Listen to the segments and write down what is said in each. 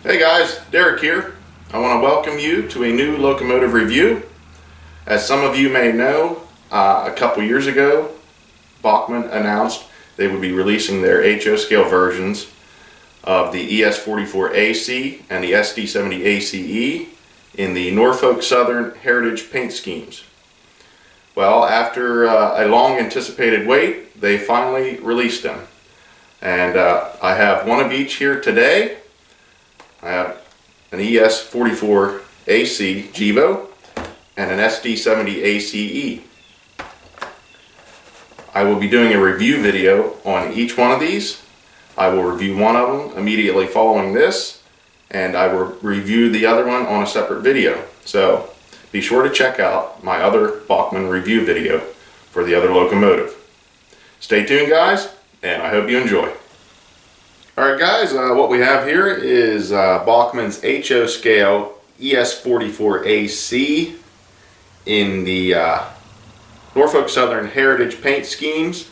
Hey guys, Derek here. I want to welcome you to a new locomotive review. As some of you may know, a couple years ago, Bachmann announced they would be releasing their HO scale versions of the ES44AC and the SD70ACE in the Norfolk Southern Heritage paint schemes. Well, after a long anticipated wait, they finally released them. And I have one of each here today. I have an ES44AC Gevo and an SD70ACE. I will be doing a review video on each one of these. I will review one of them immediately following this, and I will review the other one on a separate video. So be sure to check out my other Bachmann review video for the other locomotive. Stay tuned guys, and I hope you enjoy. Alright guys, what we have here is Bachmann's HO scale ES44AC in the Norfolk Southern Heritage paint schemes.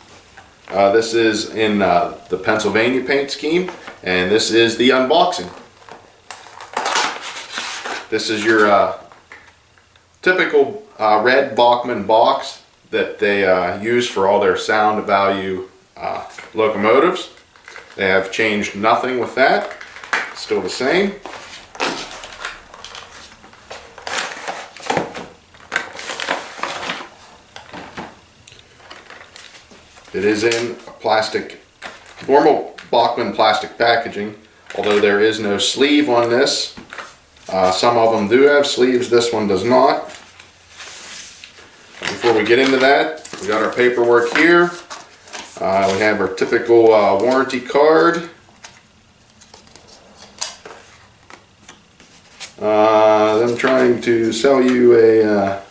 This is in the Pennsylvania paint scheme, and this is the unboxing. This is your typical red Bachmann box that they use for all their sound value locomotives. They have changed nothing with that. It's still the same. It is in plastic, normal Bachmann plastic packaging, although there is no sleeve on this. Some of them do have sleeves, this one does not. Before we get into that, we got our paperwork here. We have our typical warranty card. Them trying to sell you a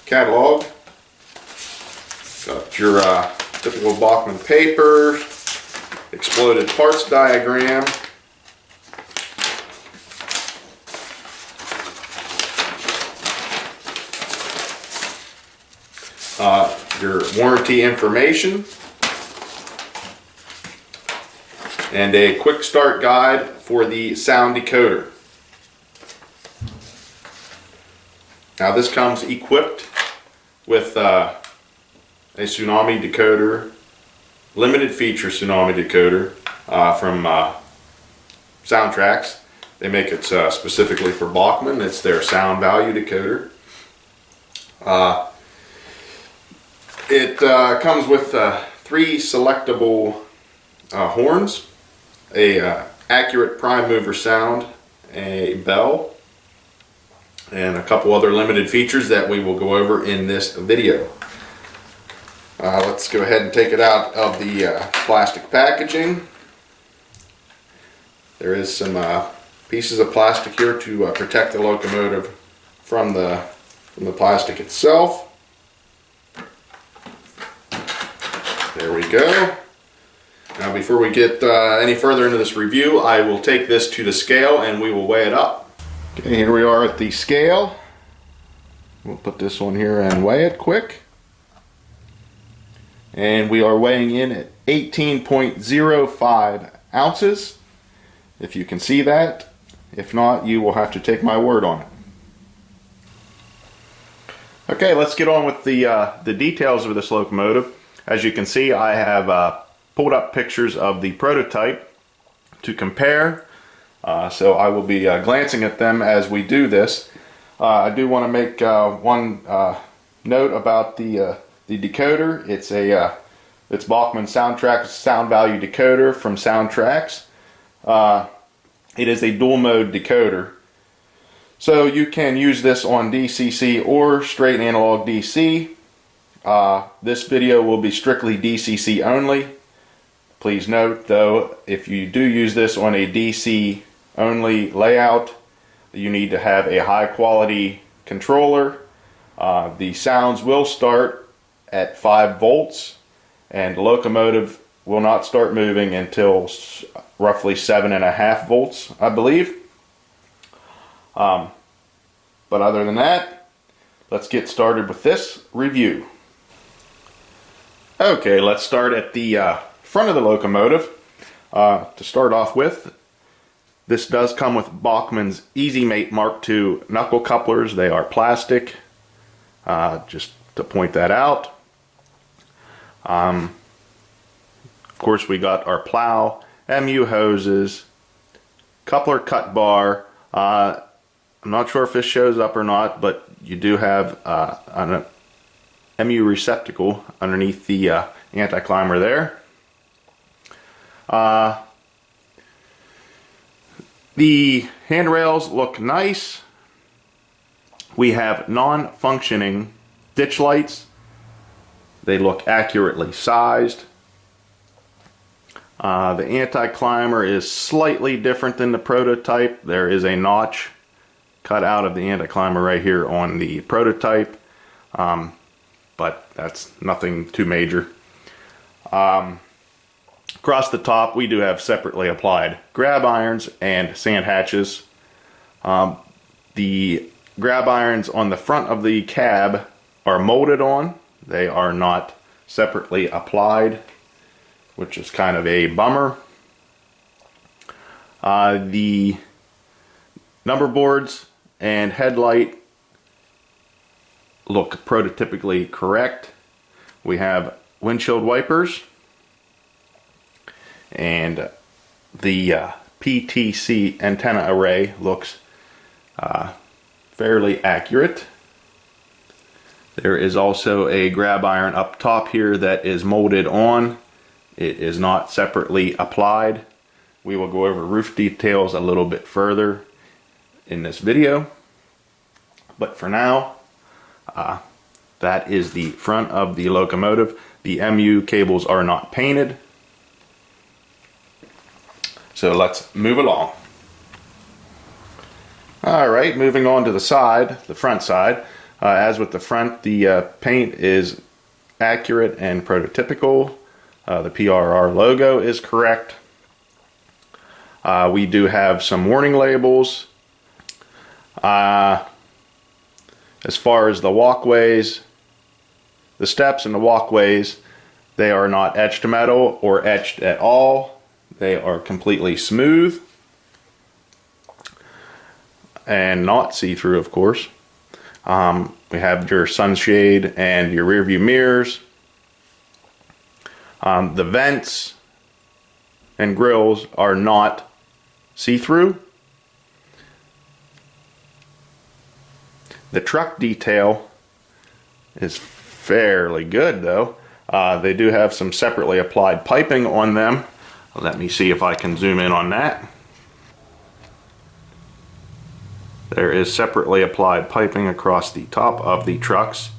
catalog. Got your typical Bachmann paper, exploded parts diagram. Your warranty information, and a quick start guide for the sound decoder. Now this comes equipped with a Tsunami decoder, limited feature Tsunami decoder from Soundtracks. They make it specifically for Bachmann. It's their sound value decoder. It comes with 3 selectable horns, a accurate prime mover sound, a bell, and a couple other limited features that we will go over in this video. Let's go ahead and take it out of the plastic packaging. There is some pieces of plastic here to protect the locomotive from the plastic itself. There we go. Now before we get any further into this review, I will take this to the scale and we will weigh it up. Okay, here we are at the scale. We'll put this one here and weigh it quick. And we are weighing in at 18.05 ounces. If you can see that. If not, you will have to take my word on it. Okay, let's get on with the details of this locomotive. As you can see, I have pulled up pictures of the prototype to compare, so I will be glancing at them as we do this. I do want to make one note about the decoder. It's Bachmann Soundtracks sound value decoder from Soundtracks. It is a dual mode decoder, so you can use this on DCC or straight analog DC. This video will be strictly DCC only. Please note though, if you do use this on a DC only layout, you need to have a high quality controller. The sounds will start at 5 volts and the locomotive will not start moving until roughly 7.5 volts, I believe. But other than that, let's get started with this review. Okay, let's start at the front of the locomotive. To start off with, This does come with Bachmann's Easy Mate Mark II knuckle couplers. They are plastic, just to point that out. Of course, we got our plow, MU hoses, coupler cut bar. I'm not sure if this shows up or not, but you do have an MU receptacle underneath the anti-climber there. The handrails look nice. We have non-functioning ditch lights. They look accurately sized. The anti-climber is slightly different than the prototype. There is a notch cut out of the anti-climber right here on the prototype, but that's nothing too major. Across the top, we do have separately applied grab irons and sand hatches. The grab irons on the front of the cab are molded on. They are not separately applied, which is kind of a bummer. The number boards and headlight look prototypically correct. We have windshield wipers, and the PTC antenna array looks fairly accurate. There is also a grab iron up top here that is molded on. It is not separately applied. We will go over roof details a little bit further in this video, but for now, that is the front of the locomotive. The MU cables are not painted. So let's move along. Alright, moving on to the side, the front side. As with the front, the paint is accurate and prototypical. The PRR logo is correct. We do have some warning labels. As far as the walkways, the steps and the walkways, they are not etched metal or etched at all. They are completely smooth and not see-through, of course. We have your sunshade and your rear view mirrors. The vents and grills are not see-through. The truck detail is fairly good, though. They do have some separately applied piping on them. Let me see if I can zoom in on that. There is separately applied piping across the top of the trucks.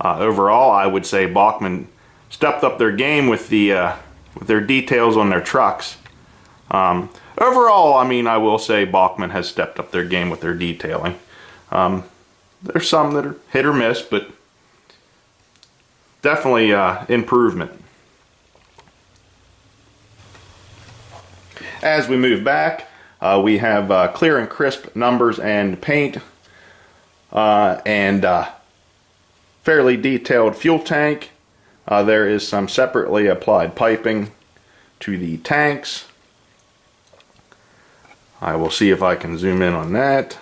Overall, I would say Bachmann stepped up their game with their details on their trucks. Overall, I mean, I will say Bachmann has stepped up their game with their detailing. There's some that are hit or miss, but definitely improvement. As we move back, we have clear and crisp numbers and paint, and fairly detailed fuel tank. There is some separately applied piping to the tanks. I will see if I can zoom in on that.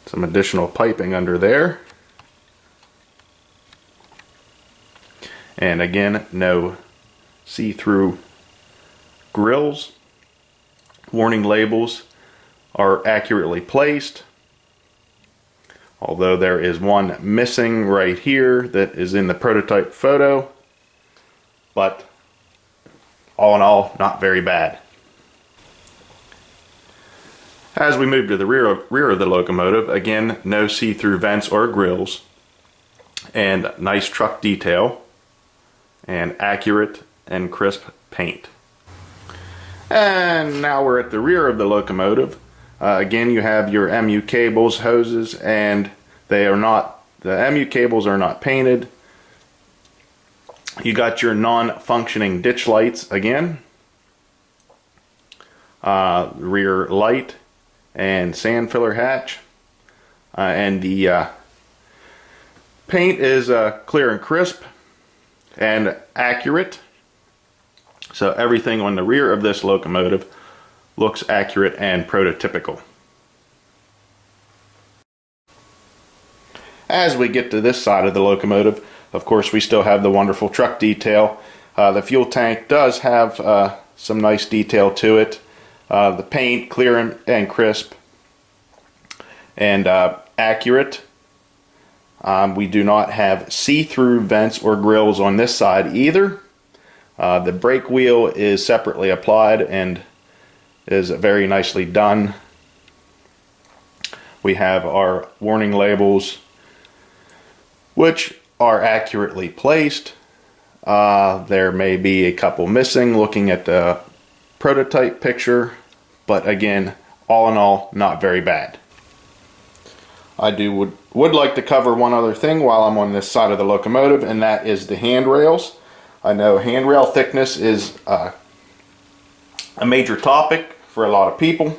Some additional piping under there. And again, no see-through grills. Warning labels are accurately placed, although there is one missing right here that is in the prototype photo, but all in all, not very bad. As we move to the rear of the locomotive, again, no see-through vents or grills, and nice truck detail, and accurate and crisp paint. And now we're at the rear of the locomotive. Again, you have your MU cables, hoses, and the MU cables are not painted. You got your non-functioning ditch lights again, rear light and sand filler hatch, and the paint is clear and crisp. and accurate. So everything on the rear of this locomotive looks accurate and prototypical. As we get to this side of the locomotive, of course, we still have the wonderful truck detail. The fuel tank does have some nice detail to it. The paint, clear and crisp and accurate. We do not have see-through vents or grills on this side either. The brake wheel is separately applied and is very nicely done. We have our warning labels, which are accurately placed. There may be a couple missing looking at the prototype picture, but again, all in all, not very bad. I would like to cover one other thing while I'm on this side of the locomotive, and that is the handrails. I know handrail thickness is a major topic for a lot of people.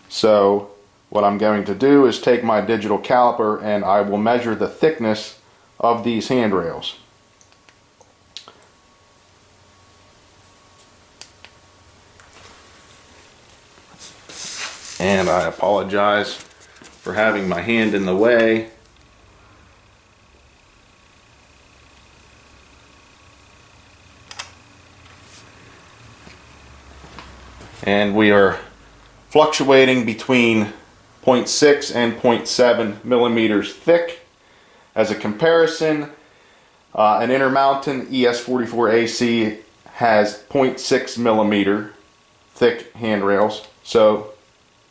So what I'm going to do is take my digital caliper and I will measure the thickness of these handrails. And I apologize for having my hand in the way. And we are fluctuating between 0.6 and 0.7 millimeters thick. As a comparison, an Intermountain ES44AC has 0.6 millimeter thick handrails, so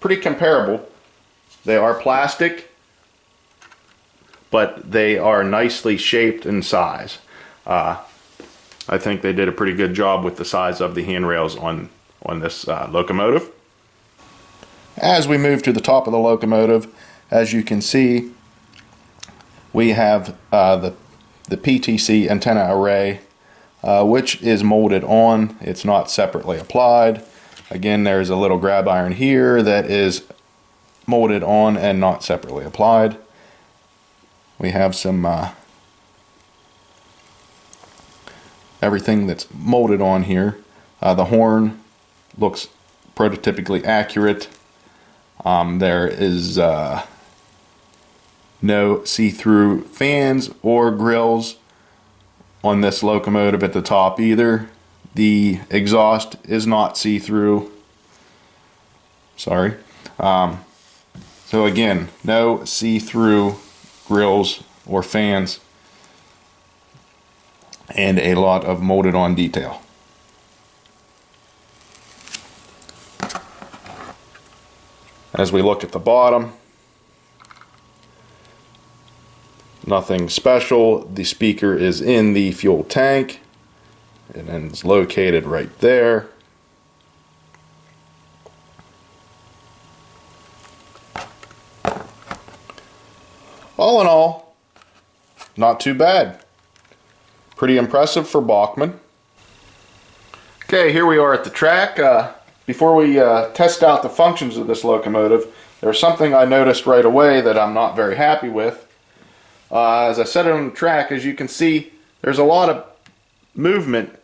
pretty comparable. They are plastic, but they are nicely shaped in size. I think they did a pretty good job with the size of the handrails on this locomotive. As we move to the top of the locomotive, as you can see, we have the PTC antenna array, which is molded on. It's not separately applied. Again, there's a little grab iron here that is molded on and not separately applied. We have some everything that's molded on here. The horn looks prototypically accurate. There is no see-through fans or grills on this locomotive at the top either. The exhaust is not see-through. Sorry. So again, no see-through grills or fans, and a lot of molded on detail. As we look at the bottom, nothing special. The speaker is in the fuel tank and it's located right there. All in all, not too bad. Pretty impressive for Bachmann. Okay, here we are at the track. Before we test out the functions of this locomotive, there's something I noticed right away that I'm not very happy with. As I set it on the track, as you can see, there's a lot of movement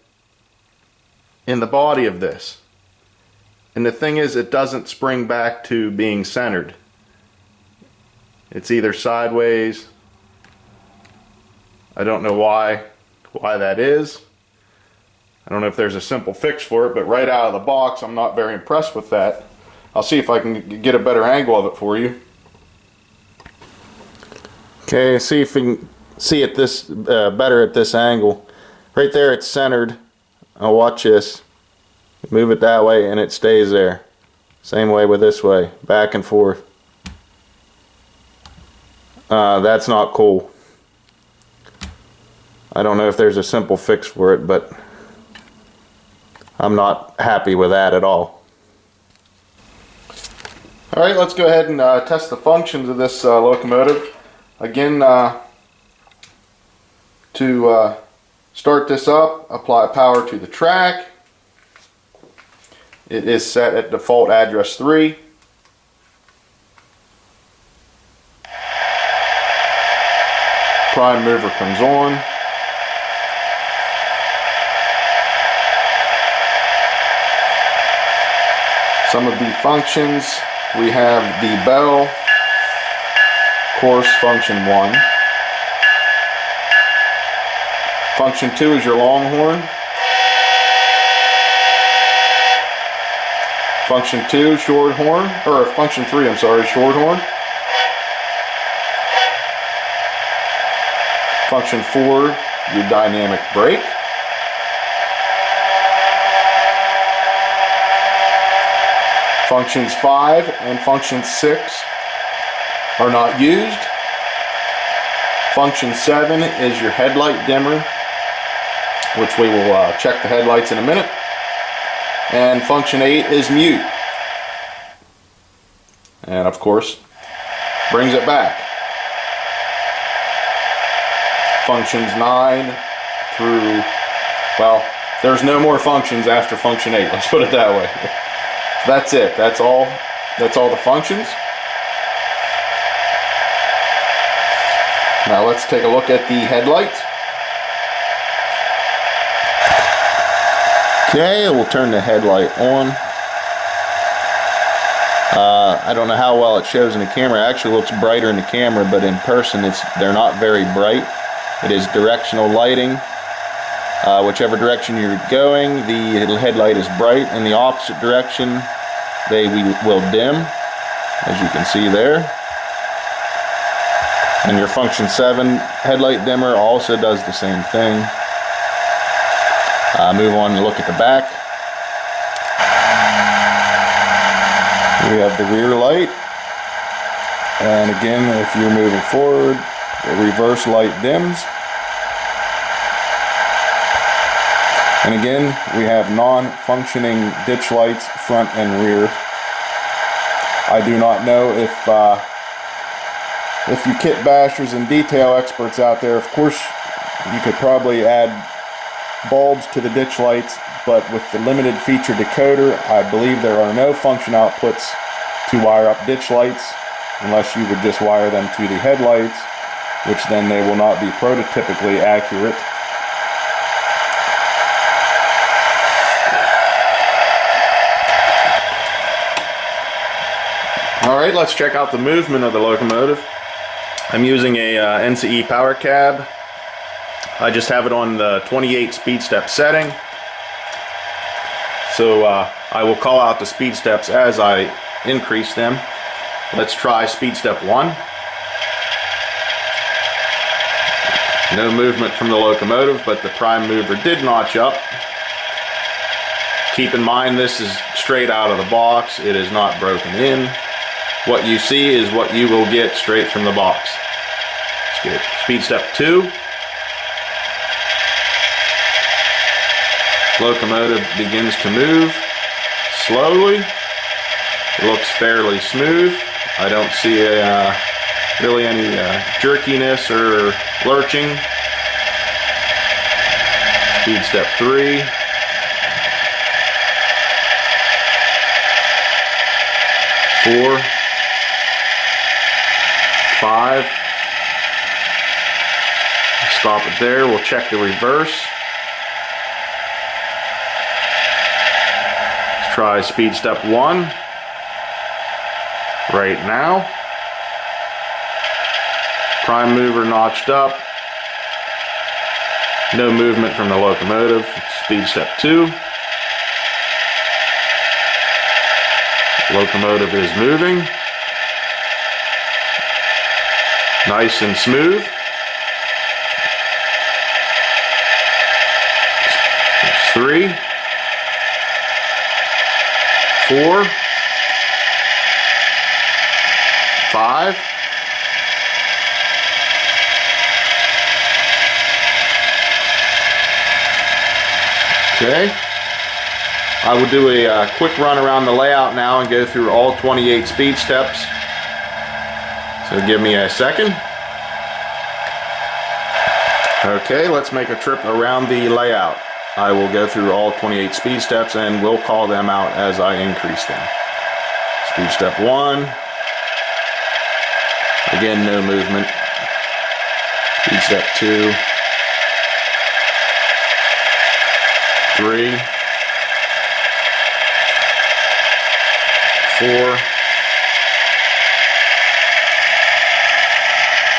in the body of this. And the thing is, it doesn't spring back to being centered. It's either sideways. I don't know why that is. I don't know if there's a simple fix for it, but right out of the box, I'm not very impressed with that. I'll see if I can get a better angle of it for you. Okay, see if we can see it better at this angle. Right there, it's centered. I'll watch this. Move it that way, and it stays there. Same way with this way, back and forth. That's not cool. I don't know if there's a simple fix for it, but I'm not happy with that at all. Alright, let's go ahead and test the functions of this locomotive. Again, to start this up, apply power to the track. It is set at default address 3. Prime mover comes on. Some of the functions, we have the bell, course function 1. Function 2 is your longhorn. Function 2, short horn, or function 3, I'm sorry, short horn. Function 4, your dynamic brake. Functions 5 and function 6 are not used. Function 7 is your headlight dimmer, which we will check the headlights in a minute. And function 8 is mute. And of course, brings it back. Functions 9 through, well, there's no more functions after function 8, let's put it that way. That's it. That's all the functions. Now let's take a look at the headlights. Okay, we'll turn the headlight on. I don't know how well it shows in the camera. It actually looks brighter in the camera, but in person they're not very bright. It is directional lighting. Whichever direction you're going, the headlight is bright. In the opposite direction, they will dim, as you can see there. And your function 7 headlight dimmer also does the same thing. Move on and look at the back. We have the rear light. And again, if you're moving forward, the reverse light dims. And again, we have non-functioning ditch lights, front and rear. I do not know if you kit bashers and detail experts out there, of course, you could probably add bulbs to the ditch lights, but with the limited feature decoder, I believe there are no function outputs to wire up ditch lights, unless you would just wire them to the headlights, which then they will not be prototypically accurate. Alright, let's check out the movement of the locomotive. I'm using a NCE power cab. I just have it on the 28 speed step setting. So I will call out the speed steps as I increase them. Let's try speed step 1. No movement from the locomotive, but the prime mover did notch up. Keep in mind, this is straight out of the box. It is not broken in. What you see is what you will get straight from the box. Let's get speed step 2. Locomotive begins to move slowly. It looks fairly smooth. I don't see really any jerkiness or lurching. Speed step 3. 4, 5. Stop it there. We'll check the reverse. Let's try speed step 1 right now. Prime mover notched up. No movement from the locomotive. Speed step 2. Locomotive is moving. Nice and smooth. 3, 4, 5. Okay. I will do a quick run around the layout now and go through all 28 speed steps. So give me a second. Okay, let's make a trip around the layout. I will go through all 28 speed steps and we'll call them out as I increase them. Speed step 1. Again, no movement. Speed step 2. 3. 4,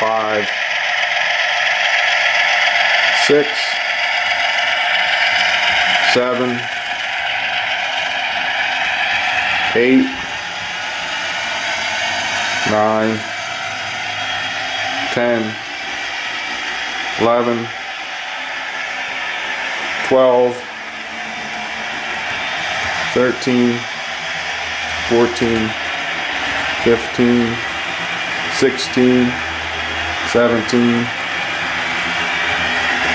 5, 6, 7, 8, 9, 10, 11, 12, 13, 14, 15, 16, 17,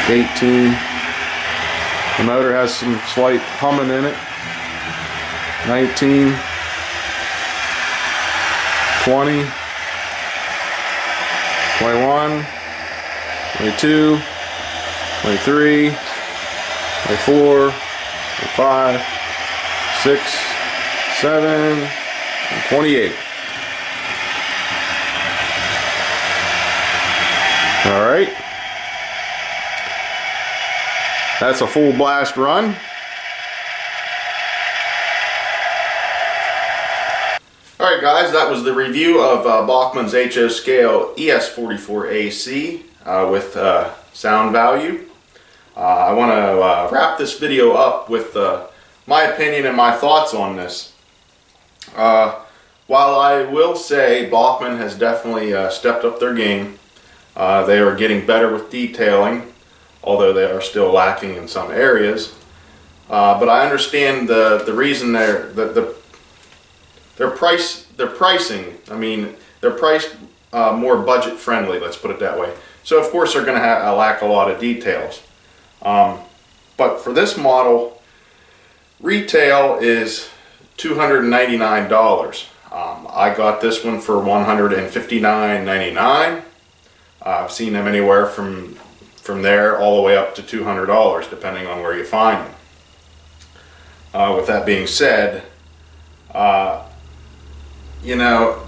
18. The motor has some slight humming in it. 19, 20, 21, 22, 23, 24, 25, 6, 7, and 28. Alright. That's a full blast run. Alright guys, that was the review of Bachmann's HO scale ES44AC with sound value. I want to wrap this video up with my opinion and my thoughts on this. While I will say Bachmann has definitely stepped up their game, they are getting better with detailing, although they are still lacking in some areas. But I understand the reason their pricing. I mean, they're priced more budget friendly. Let's put it that way. So of course they're going to lack a lot of details. But for this model, retail is $299. I got this one for $159.99. I've seen them anywhere from there all the way up to $200, depending on where you find them. With that being said, you know,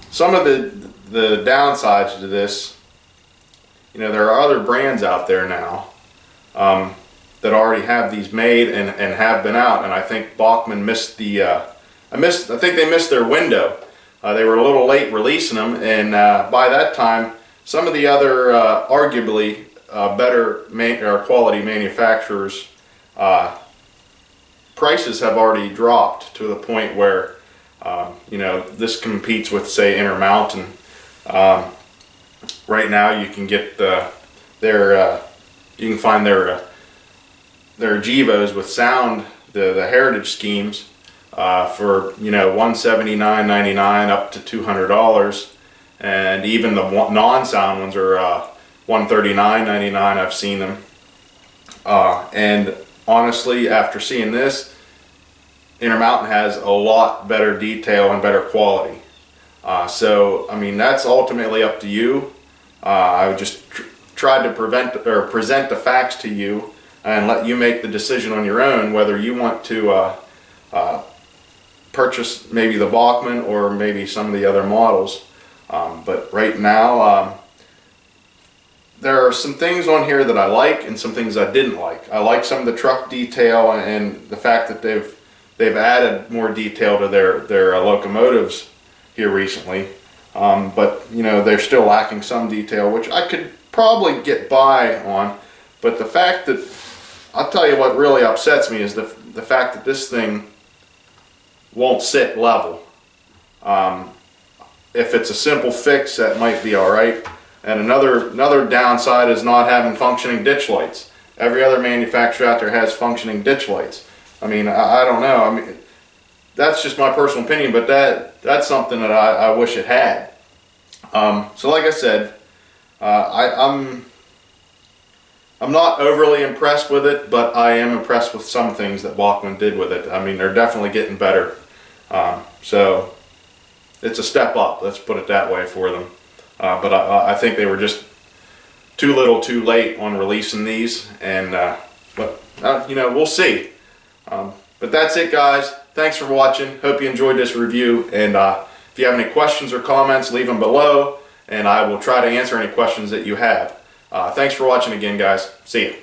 some of the downsides to this, you know, there are other brands out there now that already have these made and have been out, and I think Bachmann missed the I think they missed their window. They were a little late releasing them, and by that time some of the other arguably better quality manufacturers prices have already dropped to the point where you know, this competes with, say, Intermountain. Right now you can get you can find their Gevos with sound, the heritage schemes, for, you know, $179.99 up to $200, and even the non-sound ones are $139.99. I've seen them, and honestly, after seeing this, Intermountain has a lot better detail and better quality. So I mean, that's ultimately up to you. I would just try to present the facts to you and let you make the decision on your own whether you want to purchase maybe the Bachmann or maybe some of the other models. But right now, there are some things on here that I like and some things I didn't like. I like some of the truck detail and the fact that they've added more detail to their locomotives here recently. But you know, they're still lacking some detail, which I could probably get by on. But the fact that, I'll tell you what really upsets me is the fact that this thing won't sit level. If it's a simple fix, that might be alright. And another downside is not having functioning ditch lights. Every other manufacturer out there has functioning ditch lights. I mean, I don't know. I mean, that's just my personal opinion, but that's something that I wish it had. So like I said, I'm not overly impressed with it, but I am impressed with some things that Bachmann did with it. I mean, they're definitely getting better. So it's a step up, let's put it that way, for them. But I think they were just too little too late on releasing these, and you know, we'll see. But that's it, guys. Thanks for watching. Hope you enjoyed this review, and if you have any questions or comments, leave them below and I will try to answer any questions that you have. Thanks for watching again, guys. See you.